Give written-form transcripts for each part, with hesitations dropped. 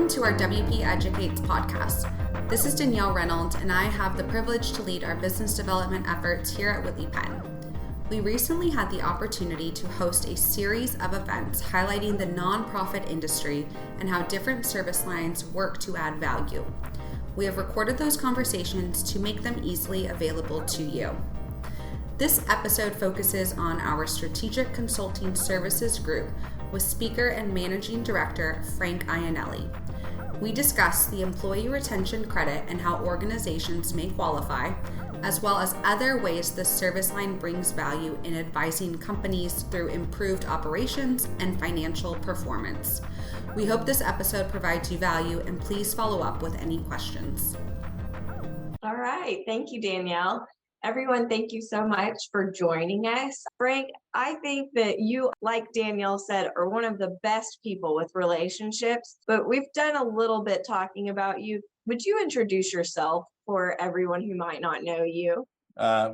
Welcome to our WP Educates podcast. This is Danielle Reynolds, and I have the privilege to lead our business development efforts here at Whitley Penn. We recently had the opportunity to host a series of events highlighting the nonprofit industry and how different service lines work to add value. We have recorded those conversations to make them easily available to you. This episode focuses on our Strategic Consulting Services Group with speaker and managing director Frank Iannelli. We discuss the employee retention credit and how organizations may qualify, as well as other ways the service line brings value in advising companies through improved operations and financial performance. We hope this episode provides you value, and please follow up with any questions. All right. Thank you, Danielle. Everyone, thank you so much for joining us. Frank, I think that you, like Danielle said, are one of the best people with relationships, but we've done a little bit talking about you. Would you introduce yourself for everyone who might not know you?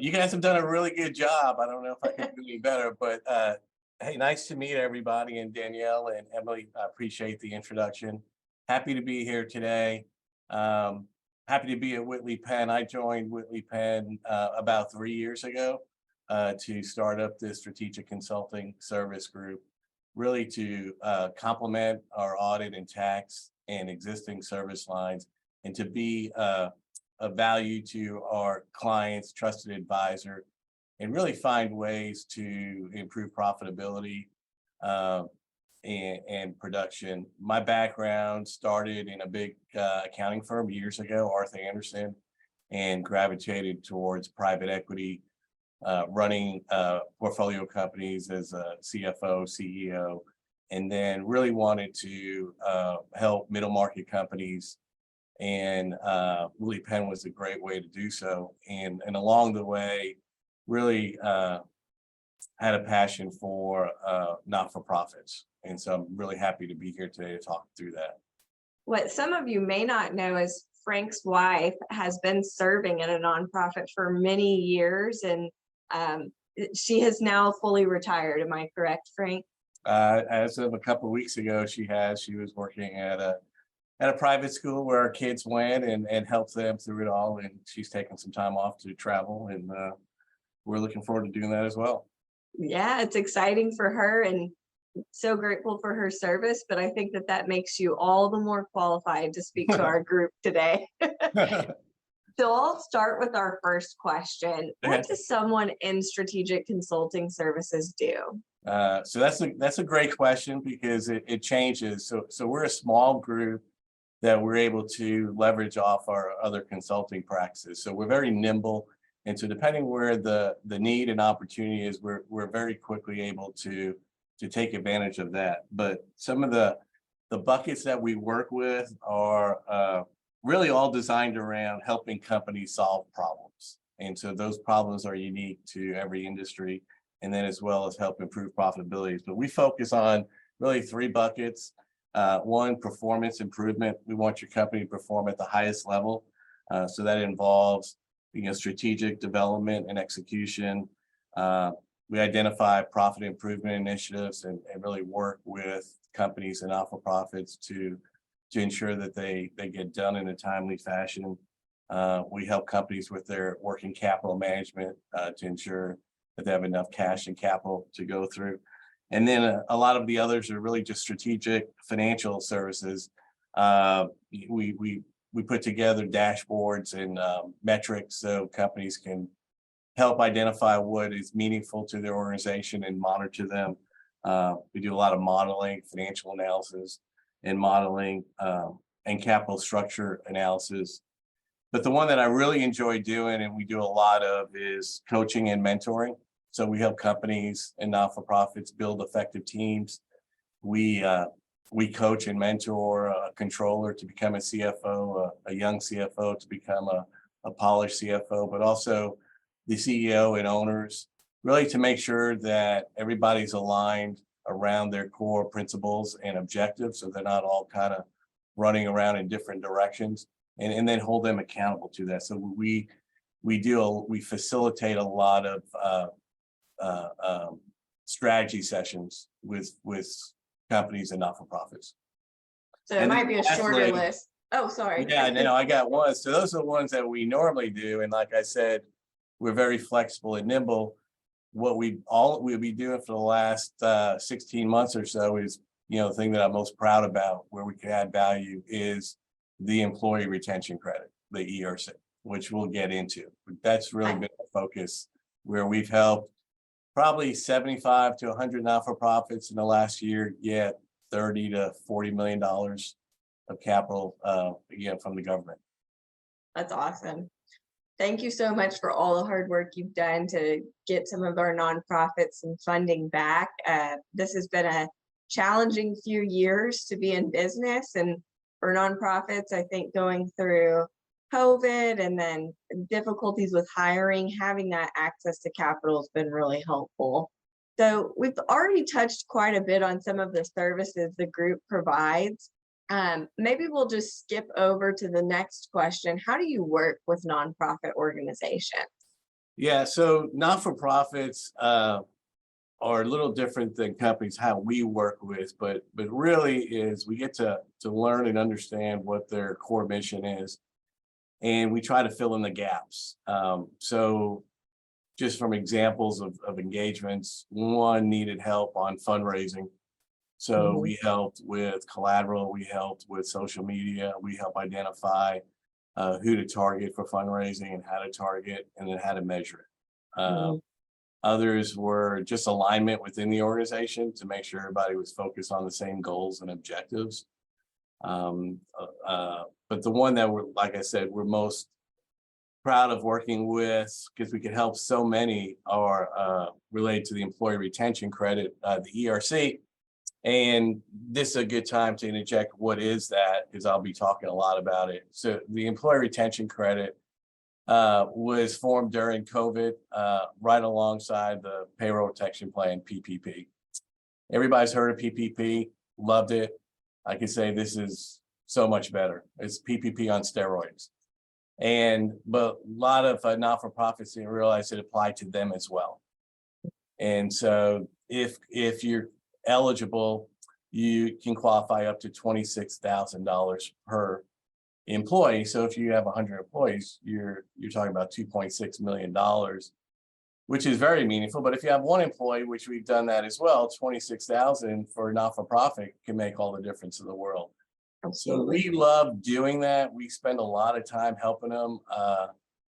You guys have done a really good job. I don't know if I can do any better, but hey, nice to meet everybody. And Danielle and Emily, I appreciate the introduction. Happy to be here today. Happy to be at Whitley Penn. I joined Whitley Penn about 3 years ago to start up this strategic consulting service group, really to complement our audit and tax and existing service lines, and to be a value to our clients, trusted advisor, and really find ways to improve profitability and production. My background started in a big accounting firm years ago, Arthur Andersen, and gravitated towards private equity, running portfolio companies as a CFO, CEO, and then really wanted to help middle market companies. And Whitley Penn was a great way to do so. And along the way, really had a passion for not-for-profits. And so I'm really happy to be here today to talk through that. What some of you may not know is Frank's wife has been serving in a nonprofit for many years, and she has now fully retired. Am I correct, Frank? As of a couple of weeks ago, she was working at a private school where our kids went and helped them through it all. And she's taken some time off to travel, and we're looking forward to doing that as well. Yeah, it's exciting for her and so grateful for her service, but I think that makes you all the more qualified to speak to our group today. So I'll start with our first question. What does someone in strategic consulting services do? So that's a great question, because it changes. So we're a small group that we're able to leverage off our other consulting practices. So we're very nimble. And so depending where the need and opportunity is, we're very quickly able to take advantage of that. But some of the buckets that we work with are really all designed around helping companies solve problems. And so those problems are unique to every industry, and then as well as help improve profitability. But we focus on really three buckets. One, performance improvement. We want your company to perform at the highest level. So that involves strategic development and execution. We identify profit improvement initiatives and really work with companies and not-for-profits to ensure that they get done in a timely fashion. We help companies with their working capital management to ensure that they have enough cash and capital to go through. And then a lot of the others are really just strategic financial services. We put together dashboards and metrics so companies can help identify what is meaningful to their organization and monitor them. We do a lot of modeling, financial analysis, and modeling and capital structure analysis. But the one that I really enjoy doing, and we do a lot of, is coaching and mentoring. So we help companies and not-for-profits build effective teams. We coach and mentor a controller to become a CFO, a young CFO to become a polished CFO, but also the CEO and owners, really to make sure that everybody's aligned around their core principles and objectives, so they're not all kind of running around in different directions, and then hold them accountable to that. So we facilitate a lot of strategy sessions with companies and not-for-profits. So it And then might be a shorter lastly, list. Oh, sorry. yeah, no, I got one. So those are the ones that we normally do. And like I said, we're very flexible and nimble. What we'll be doing for the last 16 months or so is, the thing that I'm most proud about where we can add value is the employee retention credit, the ERC, which we'll get into. But that's really been a focus where we've helped probably 75 to 100 not-for-profits in the last year get 30 to 40 million dollars of capital again from the government. That's awesome. Thank you so much for all the hard work you've done to get some of our nonprofits and funding back. This has been a challenging few years to be in business, and for nonprofits, I think going through COVID and then difficulties with hiring, having that access to capital has been really helpful. So we've already touched quite a bit on some of the services the group provides. Maybe we'll just skip over to the next question. How do you work with nonprofit organizations? Yeah, so not-for-profits are a little different than companies, how we work with, but really is we get to learn and understand what their core mission is, and we try to fill in the gaps. So just from examples of engagements, one needed help on fundraising. So we helped with collateral, we helped with social media, we help identify who to target for fundraising and how to target and then how to measure it. Others were just alignment within the organization to make sure everybody was focused on the same goals and objectives. But the one that we're, like I said, we're most proud of working with, because we can help so many, are related to the employee retention credit, the ERC. And this is a good time to interject what is that, because I'll be talking a lot about it. So the employee retention credit was formed during COVID, right alongside the payroll protection plan, PPP. Everybody's heard of PPP, loved it. I can say this is so much better. It's PPP on steroids. But a lot of not-for-profits didn't realize it applied to them as well. And so if you're eligible, you can qualify up to $26,000 per employee. So if you have 100 employees, you're talking about $2.6 million, which is very meaningful. But if you have one employee, which we've done that as well, 26,000 for a not-for-profit can make all the difference in the world. Absolutely. So we love doing that. We spend a lot of time helping them,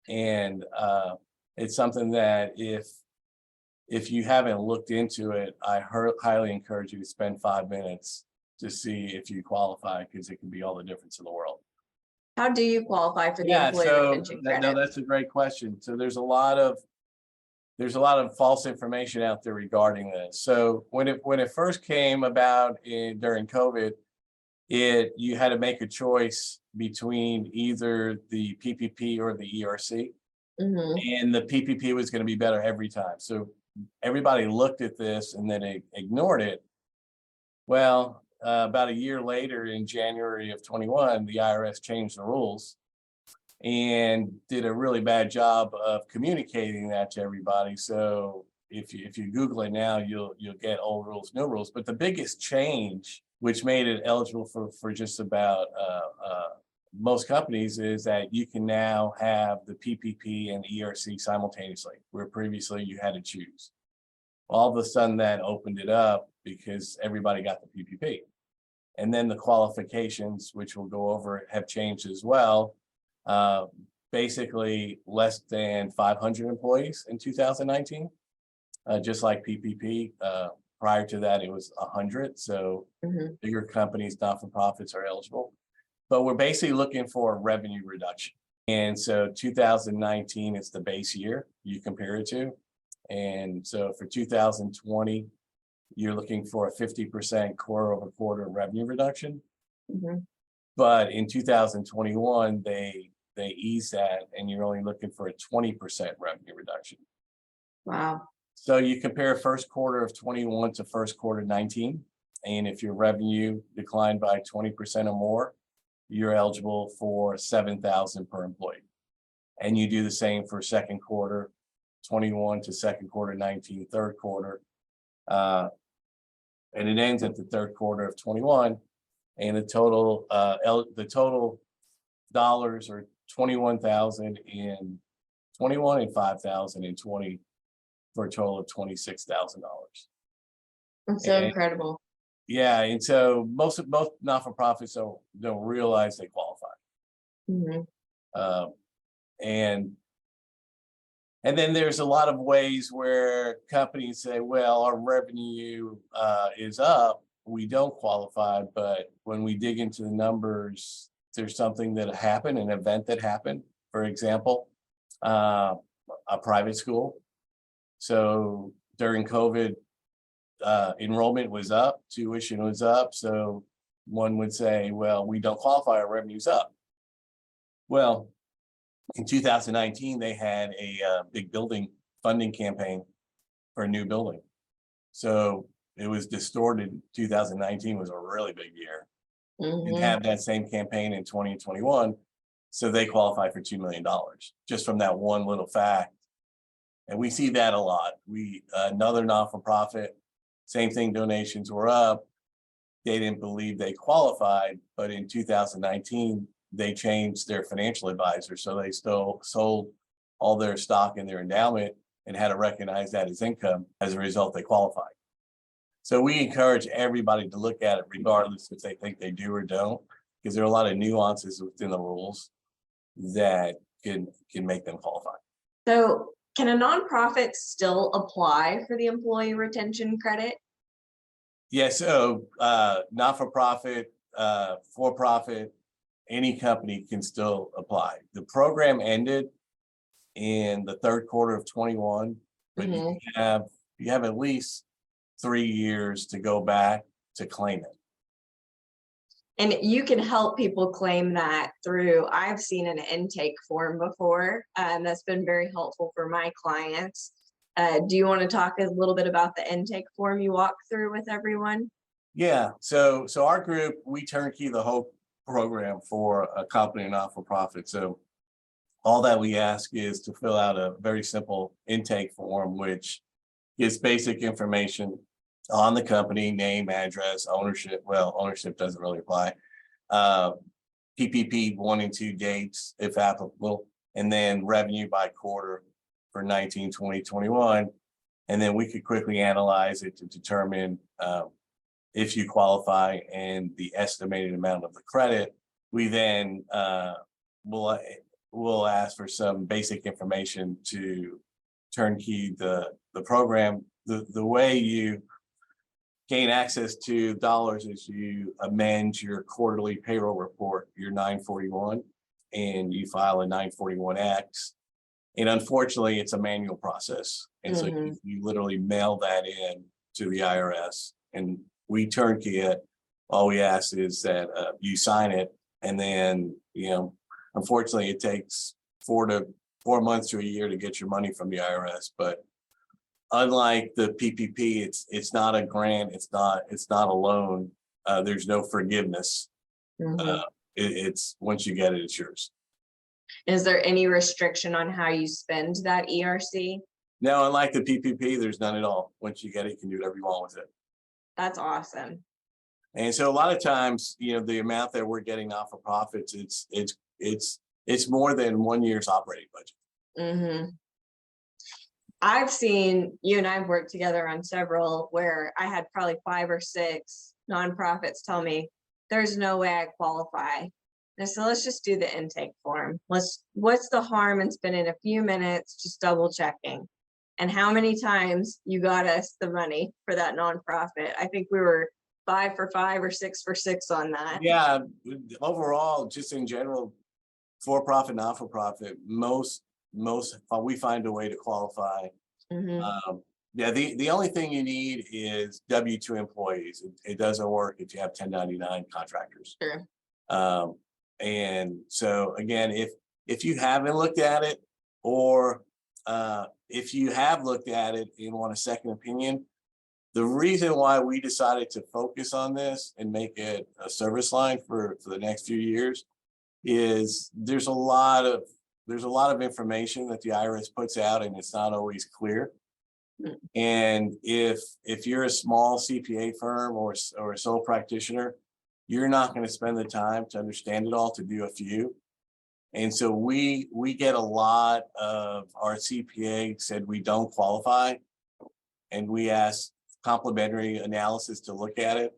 and it's something that if you haven't looked into it, I highly encourage you to spend 5 minutes to see if you qualify, because it can be all the difference in the world. How do you qualify for the employee retention credit? No, that's a great question. So there's a lot of false information out there regarding this. So when it first came about during COVID, you had to make a choice between either the PPP or the ERC, and the PPP was going to be better every time. So everybody looked at this and then ignored it. Well, about a year later, in January of 21, the IRS changed the rules and did a really bad job of communicating that to everybody. So if you Google it now, you'll get old rules, new rules. But the biggest change, which made it eligible for just about most companies, is that you can now have the PPP and ERC simultaneously, where previously you had to choose. All of a sudden that opened it up because everybody got the PPP. And then the qualifications, which we'll go over, have changed as well. Basically less than 500 employees in 2019, just like PPP. Prior to that, it was 100. So bigger companies, not-for-profits, are eligible. But we're basically looking for a revenue reduction. And so 2019 is the base year you compare it to. And so for 2020, you're looking for a 50% quarter-over-quarter revenue reduction. But in 2021, they eased that, and you're only looking for a 20% revenue reduction. Wow. So you compare first quarter of 21 to first quarter 19, and if your revenue declined by 20% or more, you're eligible for $7,000 per employee. And you do the same for second quarter 21 to second quarter 19, third quarter, and it ends at the third quarter of 21. and the total dollars are 21,000 in 21 and 5,000 in 20, for a total of $26,000. That's so And incredible. yeah, and so most not-for-profits don't realize they qualify. Mhm. Um, and then there's a lot of ways where companies say, well, our revenue is up, we don't qualify, but when we dig into the numbers, there's something that happened, an event that happened. For example, a private school. So during COVID, enrollment was up, tuition was up. So one would say, well, we don't qualify, our revenue's up. Well, in 2019, they had a big building funding campaign for a new building. So it was distorted. 2019 was a really big year. And Mhm. have that same campaign in 2021. So they qualify for $2 million just from that one little fact. And we see that a lot. Another not-for-profit, same thing, donations were up. They didn't believe they qualified, but in 2019, they changed their financial advisor. So they still sold all their stock in their endowment and had to recognize that as income. As a result, they qualified. So we encourage everybody to look at it regardless if they think they do or don't, because there are a lot of nuances within the rules that can make them qualify. So can a nonprofit still apply for the employee retention credit? Yeah, so not-for-profit, for-profit, any company can still apply. The program ended in the third quarter of 21, but Mhm. you have at least 3 years to go back to claim it. And you can help people claim that through, I've seen an intake form before, and that's been very helpful for my clients. Do you want to talk a little bit about the intake form you walk through with everyone? Yeah, so our group, we turnkey the whole program for a company, not-for-profit. So all that we ask is to fill out a very simple intake form, which gives basic information on the company, name, address, ownership. Well, ownership doesn't really apply. PPP 1 and 2 dates, if applicable, and then revenue by quarter for 19, 20, 21. And then we could quickly analyze it to determine if you qualify and the estimated amount of the credit. We then will ask for some basic information to turnkey the program. The way you gain access to dollars is you amend your quarterly payroll report, your 941, and you file a 941X. And unfortunately, it's a manual process. And so you literally mail that in to the IRS, and we turnkey it. All we ask is that you sign it, and then, unfortunately, it takes 4 months to a year to get your money from the IRS. But unlike the PPP, it's not a grant, it's not a loan. There's no forgiveness. It's once you get it, it's yours. Is there any restriction on how you spend that ERC? No, unlike the PPP, there's none at all. Once you get it, you can do whatever you want with it. That's awesome. And so a lot of times, the amount that we're getting off of profits, it's more than 1 year's operating budget. I've seen, you and I've worked together on several where I had probably 5 or 6 nonprofits tell me there's no way I qualify. And so let's just do the intake form. What's the harm in spending a few minutes just double checking? And how many times you got us the money for that nonprofit? I think we were 5 for 5 or 6 for 6 on that. Yeah, overall, just in general, for-profit, not-for-profit, most we find a way to qualify. Yeah, the only thing you need is W-2 employees. It doesn't work if you have 1099 contractors. Sure. And so again, if you haven't looked at it, or if you have looked at it and want a second opinion, the reason why we decided to focus on this and make it a service line for the next few years is there's a lot of information that the IRS puts out, and it's not always clear. And if you're a small CPA firm or a sole practitioner, you're not going to spend the time to understand it all to do a few. And so we get a lot of our CPA said we don't qualify, and we ask complimentary analysis to look at it,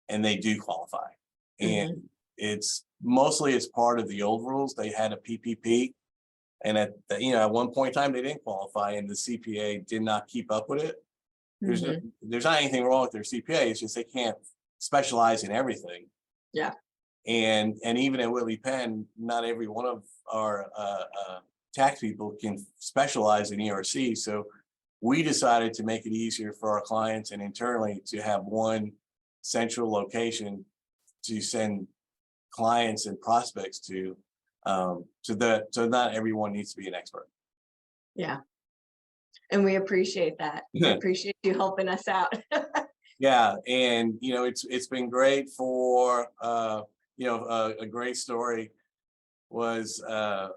and they do qualify. And it's mostly it's part of the old rules. They had a PPP, and at one point in time they didn't qualify, and the CPA did not keep up with it. There's not anything wrong with their CPA. It's just they can't specialize in everything. Yeah. And even at Whitley Penn, not every one of our tax people can specialize in ERC. So we decided to make it easier for our clients and internally to have one central location to send clients and prospects to, so not everyone needs to be an expert. Yeah. And we appreciate that. We appreciate you helping us out. Yeah. And, it's been great for, a great story was a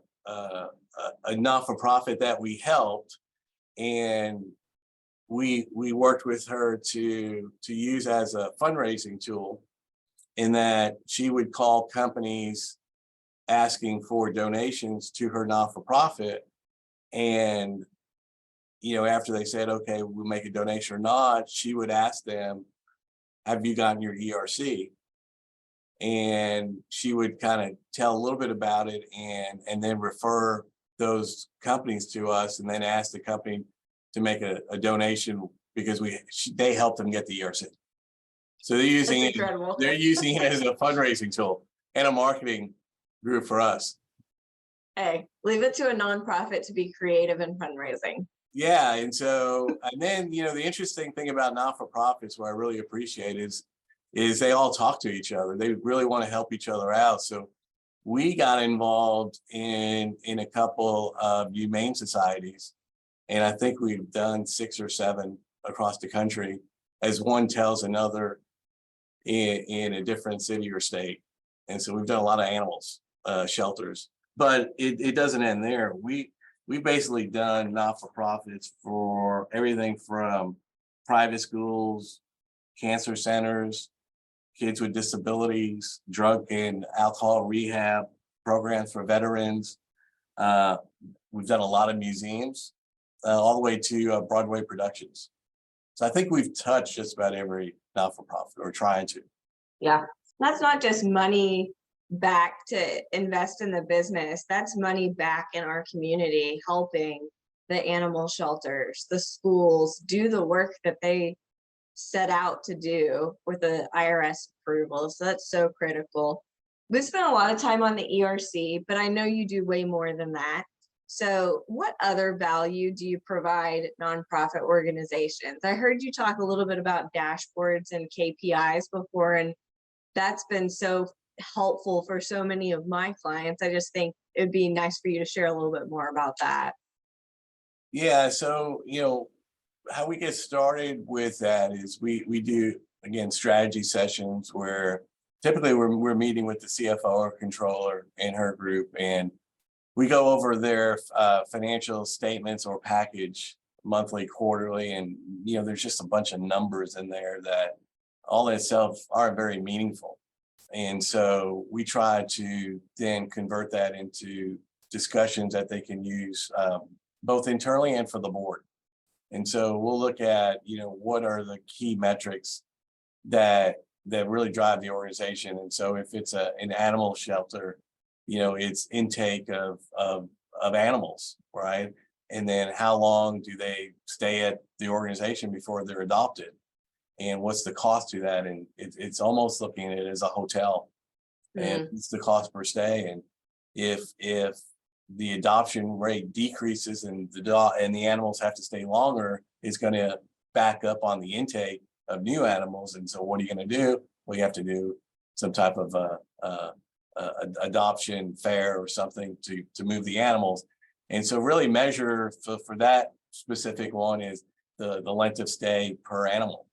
not-for-profit that we helped, and we worked with her to use as a fundraising tool, in that she would call companies asking for donations to her not-for-profit, and after they said, okay, we'll make a donation or not, she would ask them, have you gotten your ERC? And she would kind of tell a little bit about it, and then refer those companies to us, and then ask the company to make a donation because they helped them get the ERC. So they're using it. They're using it as a fundraising tool and a marketing group for us. Hey, leave it to a nonprofit to be creative in fundraising. Yeah, and then the interesting thing about not-for-profits, what I really appreciate is they all talk to each other. They really want to help each other out. So we got involved in a couple of humane societies, and I think we've done 6 or 7 across the country, as one tells another in a different city or state. And so we've done a lot of animals shelters, but it doesn't end there. We've basically done not-for-profits for everything from private schools, cancer centers, kids with disabilities, drug and alcohol rehab programs for veterans. We've done a lot of museums, all the way to Broadway productions. So I think we've touched just about every not-for-profit, or trying to. Yeah, that's not just money back to invest in the business. That's money back in our community, helping the animal shelters, the schools do the work that they set out to do with the IRS approval. So that's so critical. We spent a lot of time on the ERC, but I know you do way more than that. So what other value do you provide nonprofit organizations? I heard you talk a little bit about dashboards and KPIs before, and that's been so helpful for so many of my clients. I just think it'd be nice for you to share a little bit more about that. Yeah, so how we get started with that is we do, again, strategy sessions where typically we're meeting with the CFO or controller and her group, and we go over their financial statements or package monthly, quarterly, and there's just a bunch of numbers in there that all in itself aren't very meaningful. And so we try to then convert that into discussions that they can use both internally and for the board. And so we'll look at, what are the key metrics that really drive the organization. And so if it's an animal shelter, it's intake of animals, right? And then how long do they stay at the organization before they're adopted? And what's the cost to that? And it's almost looking at it as a hotel, and it's the cost per stay. And if the adoption rate decreases and the animals have to stay longer, it's going to back up on the intake of new animals. And so what are you going to do? Well, you have to do some type of adoption fair or something to move the animals. And so really measure for that specific one is the length of stay per animal,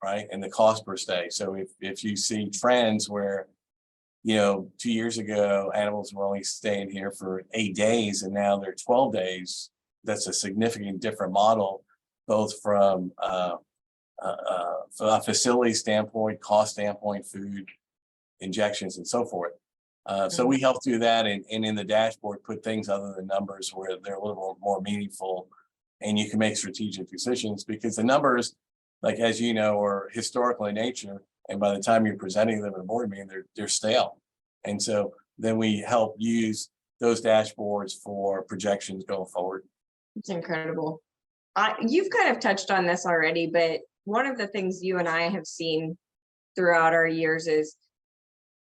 right? And the cost per stay. So if you see trends where, 2 years ago, animals were only staying here for 8 days and now they're 12 days, that's a significant different model, both from a facility standpoint, cost standpoint, food, injections and so forth. So we help do that, and in the dashboard put things other than numbers where they're a little more meaningful, and you can make strategic decisions, because the numbers, like as you know, are historical in nature, and by the time you're presenting them in a board meeting, they're stale. And so then we help use those dashboards for projections going forward. It's incredible. You've kind of touched on this already, but one of the things you and I have seen throughout our years is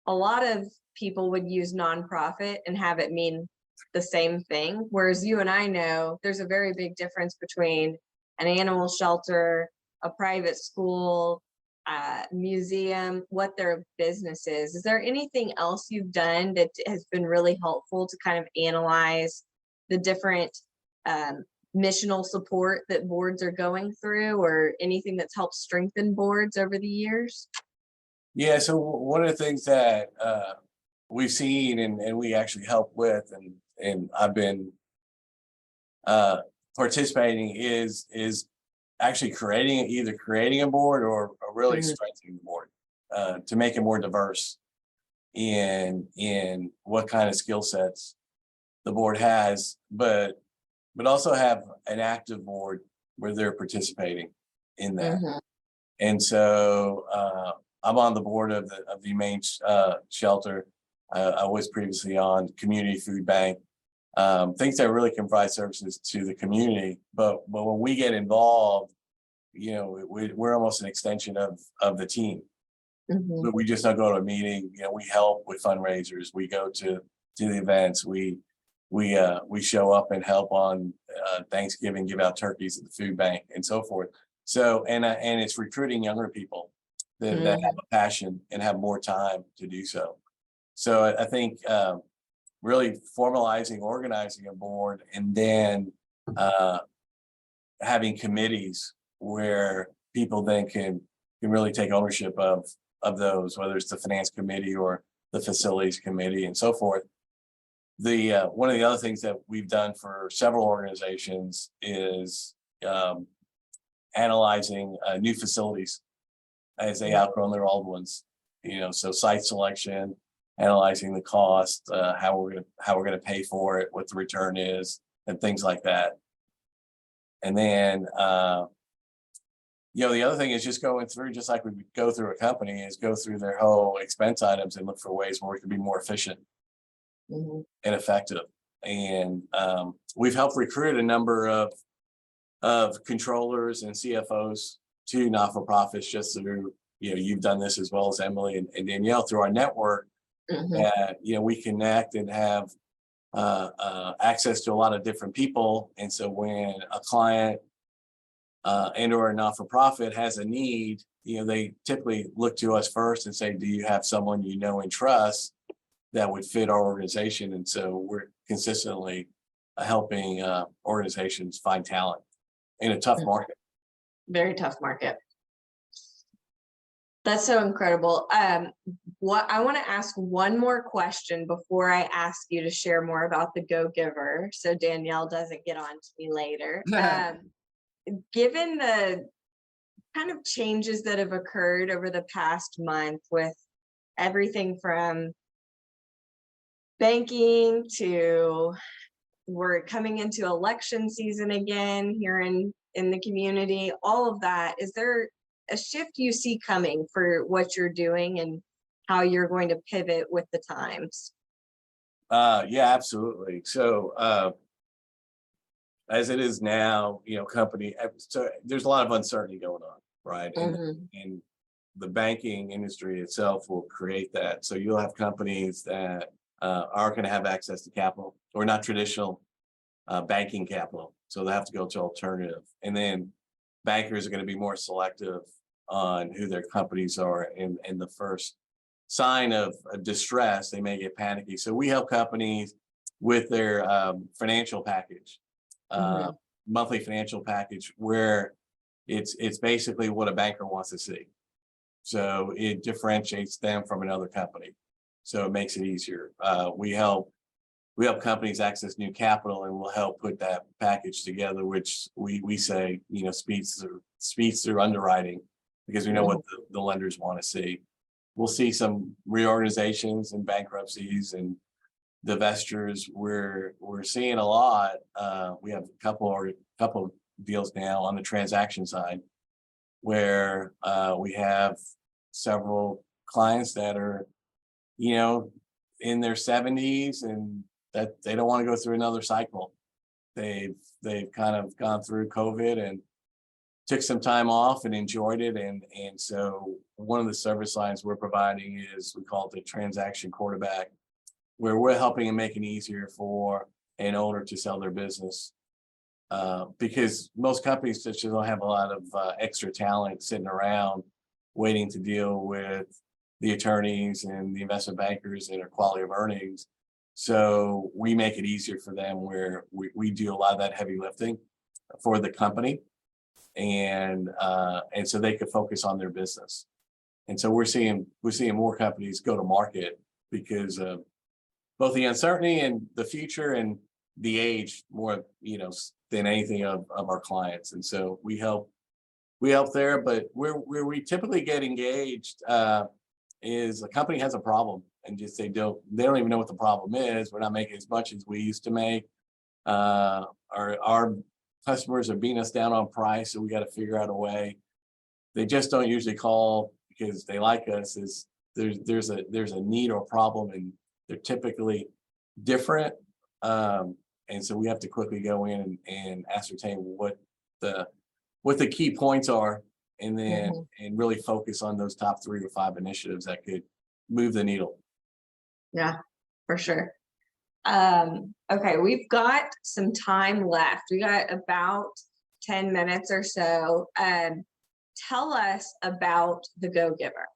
a lot of people would use nonprofit and have it mean the same thing. Whereas you and I know there's a very big difference between an animal shelter, a private school, museum, what their business is. Is there anything else you've done that has been really helpful to kind of analyze the different missional support that boards are going through, or anything that's helped strengthen boards over the years? Yeah, so one of the things that we've seen and we actually help with, and I've been participating is actually creating a board or really strengthening the board to make it more diverse in what kind of skill sets the board has, but also have an active board where they're participating in that. And so I'm on the board of the humane shelter. I was previously on community food bank, things that really can provide services to the community. But when we get involved, we're almost an extension of the team. But we just don't go to a meeting. We help with fundraisers. We go to the events. We show up and help on Thanksgiving, give out turkeys at the food bank and so forth. So and it's recruiting younger people that have a passion and have more time to do so. So I think really formalizing, organizing a board, and then having committees where people then can really take ownership of those, whether it's the finance committee or the facilities committee and so forth. The one of the other things that we've done for several organizations is analyzing new facilities as they outgrow their old ones. So site selection, analyzing the cost, how we're gonna pay for it, what the return is, and things like that. And then the other thing is just going through, just like we would go through a company, is go through their whole expense items and look for ways where we can be more efficient and effective. And we've helped recruit a number of controllers and CFOs to not-for-profits just through, you've done this as well as Emily and Danielle, through our network. We connect and have access to a lot of different people. And so when a client and or a not-for-profit has a need, they typically look to us first and say, do you have someone you know and trust that would fit our organization? And so we're consistently helping organizations find talent in a tough market. Very tough market. That's so incredible. What I want to ask one more question before I ask you to share more about the Go Giver, so Danielle doesn't get on to me later. Given the kind of changes that have occurred over the past month with everything from banking to we're coming into election season again here in the community, all of that, is there a shift you see coming for what you're doing and how you're going to pivot with the times? Yeah, absolutely. So as it is now, so there's a lot of uncertainty going on, right? And the banking industry itself will create that. So you'll have companies that aren't going to have access to capital, or not traditional banking capital. So they have to go to alternative. And then bankers are going to be more selective on who their companies are. And the first sign of distress, they may get panicky. So we help companies with their financial package, monthly financial package, where it's basically what a banker wants to see. So it differentiates them from another company. So it makes it easier. We help companies access new capital, and we'll help put that package together, which we say, speeds through underwriting, because we know what the lenders want to see. we'll see some reorganizations and bankruptcies and divestitures. We're seeing a lot. We have a couple of deals now on the transaction side where we have several clients that are, in their 70s and that they don't want to go through another cycle. They've kind of gone through COVID and took some time off and enjoyed it. And so one of the service lines we're providing is, we call it the transaction quarterback, where we're helping and making it easier for an owner to sell their business. Because most companies just don't have a lot of extra talent sitting around waiting to deal with the attorneys and the investment bankers and their quality of earnings. So we make it easier for them, where we do a lot of that heavy lifting for the company. And so they could focus on their business. And so we're seeing more companies go to market because of both the uncertainty and the future and the age more, than anything of our clients. And so we help there, but where we typically get engaged is a company has a problem and just they don't even know what the problem is. We're not making as much as we used to make. Our customers are beating us down on price, so we got to figure out a way. They just don't usually call because they like us. Is there's a need or problem, and they're typically different. And so we have to quickly go in and ascertain what the key points are, and then and really focus on those top 3 or 5 initiatives that could move the needle. Yeah, for sure. Okay, we've got some time left. We got about 10 minutes or so. Tell us about the Go Giver.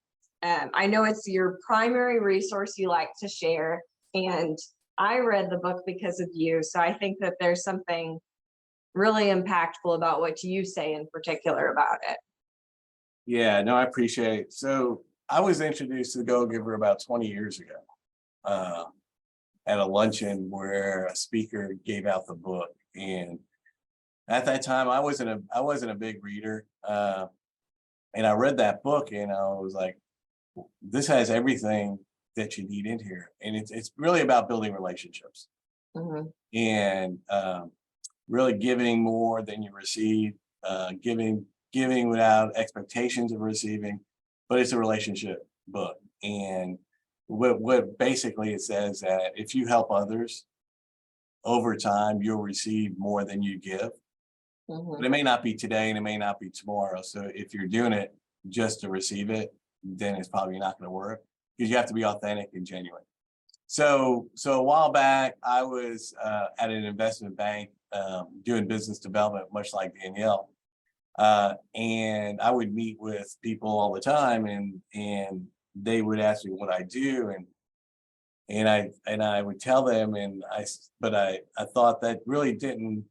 I know it's your primary resource you like to share, and I read the book because of you. So I think that there's something really impactful about what you say in particular about it. Yeah, no, I appreciate it. So I was introduced to the Go Giver about 20 years ago at a luncheon where a speaker gave out the book. And at that time, I wasn't a big reader. And I read that book and I was like, this has everything that you need in here. And it's really about building relationships and really giving more than you receive, giving without expectations of receiving, but it's a relationship book. And what basically it says that if you help others over time, you'll receive more than you give. But it may not be today and it may not be tomorrow. So if you're doing it just to receive it, then it's probably not going to work, because you have to be authentic and genuine. So a while back, I was at an investment bank doing business development, much like Danielle. And I would meet with people all the time, and they would ask me what I do, and I would tell them, but I thought that really didn't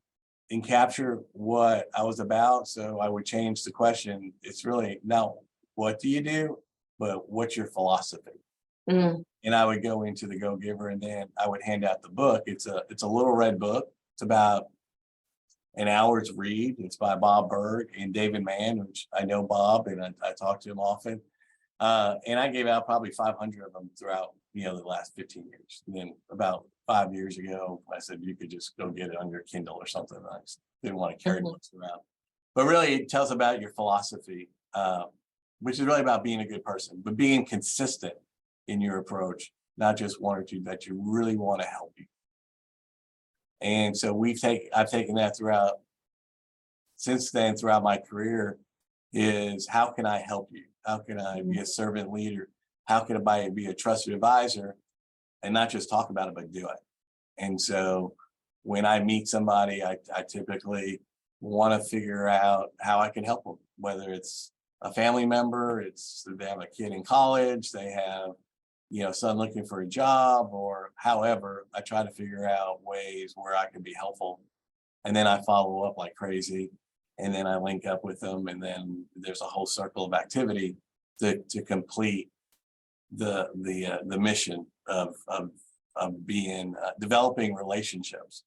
capture what I was about. So I would change the question. It's really not what do you do, but what's your philosophy? And I would go into the Go Giver, and then I would hand out the book. It's a little red book. It's about an hour's read. It's by Bob Berg and David Mann, which I know Bob, and I talk to him often. And I gave out probably 500 of them throughout, the last 15 years. And then about 5 years ago, I said, you could just go get it on your Kindle or something. I just didn't want to carry books around. But really, it tells about your philosophy, which is really about being a good person, but being consistent in your approach, not just one or two that you really want to help you. And so I've taken that since then throughout my career, is how can I help you? How can I be a servant leader? How can I be a trusted advisor and not just talk about it, but do it? And so when I meet somebody, I typically want to figure out how I can help them, whether it's a family member, they have a kid in college, they have, son looking for a job, or however. I try to figure out ways where I can be helpful. And then I follow up like crazy. And then I link up with them. And then there's a whole circle of activity to complete the mission of being developing relationships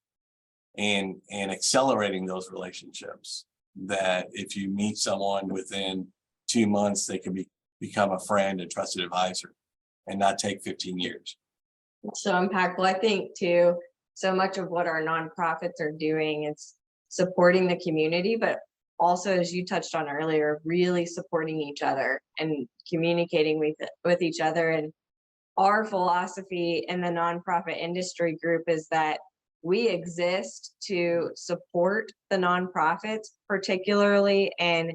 and accelerating those relationships. That if you meet someone within 2 months, they could be become a friend and trusted advisor and not take 15 years. So impactful. I think too, so much of what our nonprofits are doing is supporting the community, but also, as you touched on earlier, really supporting each other and communicating with each other. And our philosophy in the nonprofit industry group is that we exist to support the nonprofits, particularly in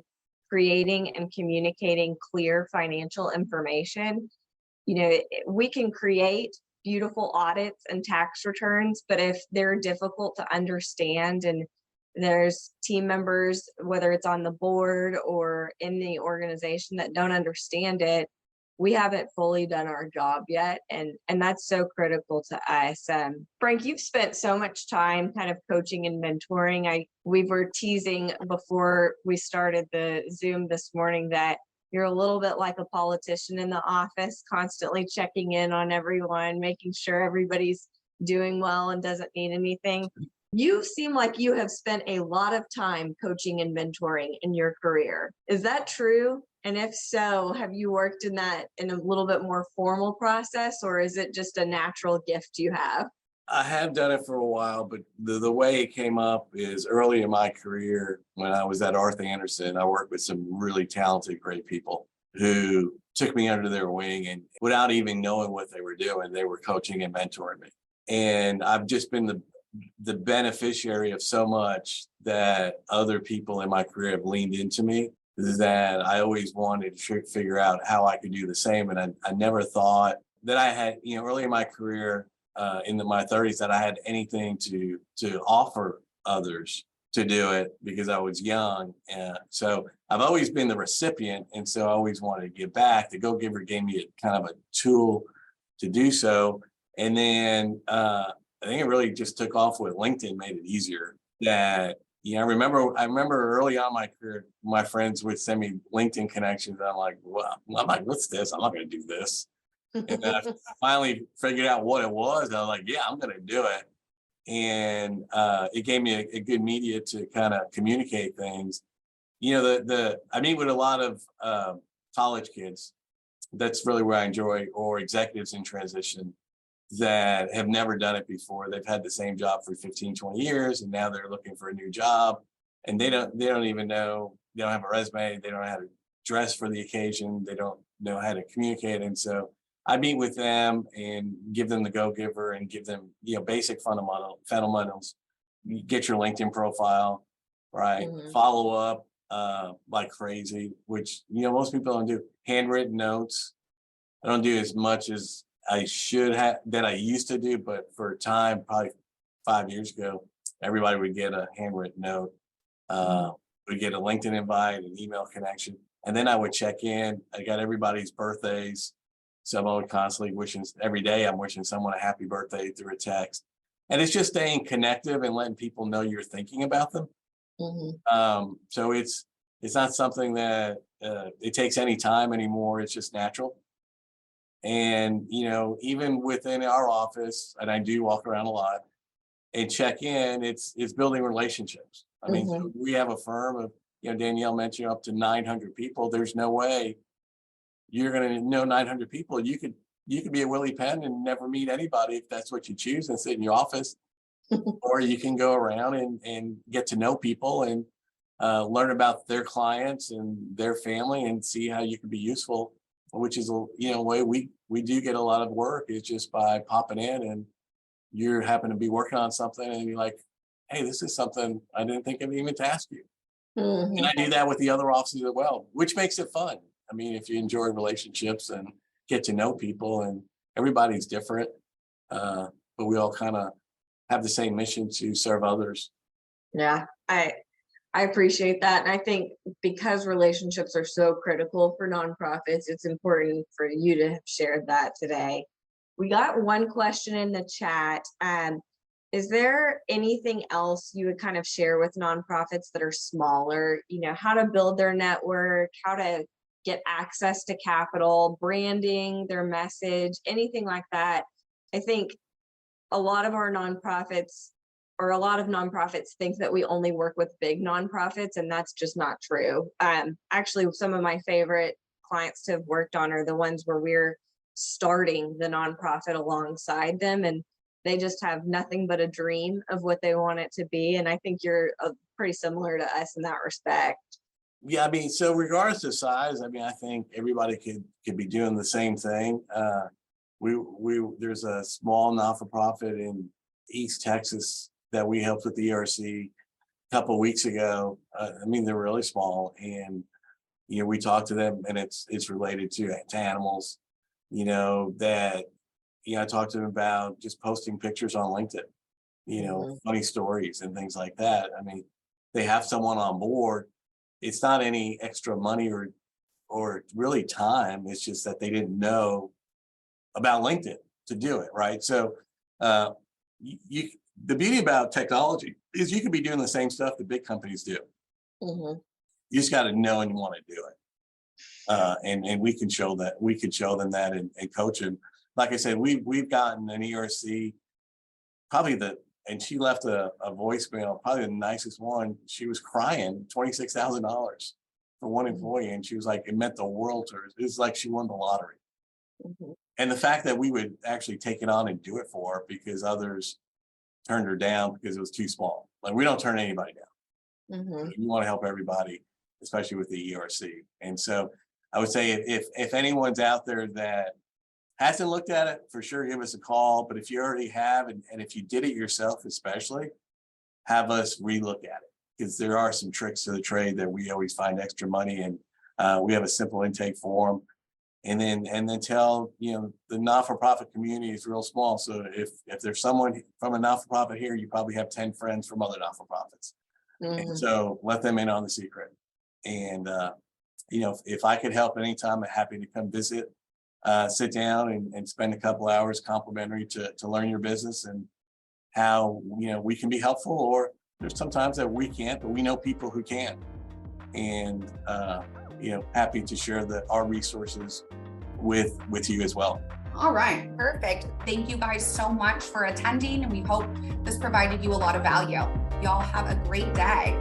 creating and communicating clear financial information. We can create beautiful audits and tax returns, but if they're difficult to understand and there's team members, whether it's on the board or in the organization, that don't understand it, we haven't fully done our job yet. And that's so critical to us. Frank, you've spent so much time kind of coaching and mentoring. We were teasing before we started the Zoom this morning that you're a little bit like a politician in the office, constantly checking in on everyone, making sure everybody's doing well and doesn't need anything. You seem like you have spent a lot of time coaching and mentoring in your career. Is that true? And if so, have you worked in that in a little bit more formal process, or is it just a natural gift you have? I have done it for a while, but the way it came up is early in my career when I was at Arthur Anderson. I worked with some really talented, great people who took me under their wing, and without even knowing what they were doing, they were coaching and mentoring me. And I've just been the beneficiary of so much that other people in my career have leaned into me, that I always wanted to figure out how I could do the same. And I never thought that I had, early in my career, in my 30s, that I had anything to offer others to do it because I was young. And so I've always been the recipient. And so I always wanted to give back. The Go Giver gave me a kind of a tool to do so. And then I think it really just took off with LinkedIn, made it easier. That, I remember early on in my career, my friends would send me LinkedIn connections. And I'm like, what's this? I'm not going to do this. And then I finally figured out what it was. I was like, yeah, I'm going to do it. And it gave me a good media to kind of communicate things. I meet with a lot of college kids. That's really where I enjoy, or executives in transition that have never done it before. They've had the same job for 15, 20 years, and now they're looking for a new job, and they don't even know, they don't have a resume, they don't know how to dress for the occasion, they don't know how to communicate. And so I meet with them and give them the Go Giver and give them, basic fundamentals. You get your LinkedIn profile, right? Mm-hmm. Follow up like crazy, which, most people don't do. Handwritten notes. I don't do as much as I should have, that I used to do, but for a time, probably 5 years ago, everybody would get a handwritten note. We'd get a LinkedIn invite, an email connection, and then I would check in. I got everybody's birthdays. So I would constantly every day I'm wishing someone a happy birthday through a text. And it's just staying connective and letting people know you're thinking about them. Mm-hmm. So it's not something that it takes any time anymore. It's just natural. And, even within our office, and I do walk around a lot and check in, it's building relationships. I mean, mm-hmm. We have a firm of, Danielle mentioned up to 900 people. There's no way you're going to know 900 people. You could be a Willie Penn and never meet anybody if that's what you choose and sit in your office. Or you can go around and get to know people and learn about their clients and their family and see how you can be useful, which is, a way we do get a lot of work is just by popping in and you happen to be working on something and you're like, hey, this is something I didn't think of even to ask you. Mm-hmm. And I do that with the other offices as well, which makes it fun. I mean, if you enjoy relationships and get to know people, and everybody's different, but we all kind of have the same mission to serve others. Yeah, I appreciate that. And I think because relationships are so critical for nonprofits, it's important for you to have shared that today. We got one question in the chat. Is there anything else you would kind of share with nonprofits that are smaller, how to build their network, how to get access to capital, branding, their message, anything like that? I think a lot of nonprofits think that we only work with big nonprofits, and that's just not true. Actually, some of my favorite clients to have worked on are the ones where we're starting the nonprofit alongside them, and they just have nothing but a dream of what they want it to be. And I think you're pretty similar to us in that respect. Yeah, I mean, so regardless of size, I mean, I think everybody could be doing the same thing. There's a small not-for-profit in East Texas that we helped with the ERC a couple of weeks ago. I mean, they're really small, and we talked to them, and it's related to animals. That I talked to them about just posting pictures on LinkedIn. Funny stories and things like that. I mean, they have someone on board. It's not any extra money or really time. It's just that they didn't know about LinkedIn to do it, right? So the beauty about technology is you can be doing the same stuff that big companies do. Mm-hmm. You just got to know and you want to do it. And we can show that. We could show them that and coach them. Like I said, we've gotten an ERC, and she left a voicemail, probably the nicest one. She was crying, $26,000 for one employee. And she was like, it meant the world to her. It's like she won the lottery. Mm-hmm. And the fact that we would actually take it on and do it for her because others turned her down because it was too small. Like, we don't turn anybody down. Mm-hmm. We want to help everybody, especially with the ERC. And so I would say if anyone's out there that hasn't looked at it, for sure, give us a call. But if you already have, and if you did it yourself, especially, have us relook at it, because there are some tricks to the trade that we always find extra money. And we have a simple intake form. And then tell, the not-for-profit community is real small. So if there's someone from a not-for-profit here, you probably have 10 friends from other not-for-profits. Mm-hmm. And so let them in on the secret. And, if I could help anytime, I'm happy to come visit, sit down and spend a couple hours complimentary to learn your business and how, we can be helpful. Or there's sometimes that we can't, but we know people who can. And, happy to share our resources with you as well. All right, perfect. Thank you guys so much for attending, and we hope this provided you a lot of value. Y'all have a great day.